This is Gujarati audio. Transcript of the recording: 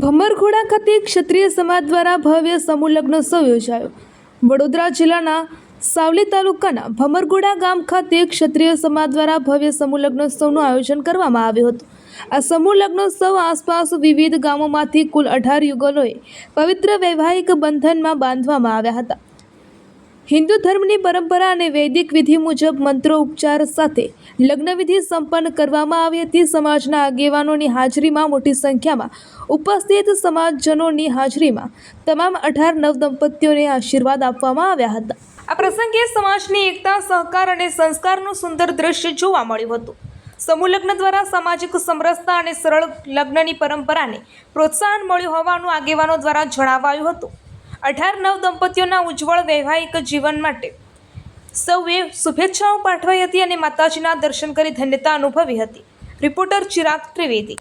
ભમરઘોડા ખાતે ક્ષત્રિય સમાજ દ્વારા ભવ્ય સમૂહ લગ્નોત્સવ યોજાયો। વડોદરા જિલ્લાના સાવલી તાલુકાના ભમરઘોડા ગામ ખાતે ક્ષત્રિય સમાજ દ્વારા ભવ્ય સમૂહ લગ્નોત્સવનું આયોજન કરવામાં આવ્યું હતું। આ સમૂહ લગ્નોત્સવ આસપાસ વિવિધ ગામોમાંથી કુલ 18 યુગલોએ પવિત્ર વૈવાહિક બંધનમાં બાંધવામાં આવ્યા હતા। હિન્દુ ધર્મની પરંપરા અને વૈદિક વિધિ મુજબ મંત્રો ઉપચાર સાથે લગ્નવિધિ સંપન્ન કરવામાં આવી હતી। સમાજના આગેવાનોની હાજરીમાં મોટી સંખ્યામાં ઉપસ્થિત સમાજજનોની હાજરીમાં તમામ 18 નવદંપતીઓને આશીર્વાદ આપવામાં આવ્યા હતા। આ પ્રસંગે સમાજની એકતા, સહકાર અને સંસ્કારનું સુંદર દ્રશ્ય જોવા મળ્યું હતું। સમૂહ લગ્ન દ્વારા સામાજિક સમરસતા અને સરળ લગ્નની પરંપરાને પ્રોત્સાહન મળ્યું હોવાનું આગેવાનો દ્વારા જણાવાયું હતું। 18 નવદંપતીઓના ઉજ્જવળ વૈવાહિક જીવન માટે સૌએ શુભેચ્છાઓ પાઠવી હતી અને માતાજીના દર્શન કરી ધન્યતા અનુભવી હતી। રિપોર્ટર ચિરાગ ત્રિવેદી।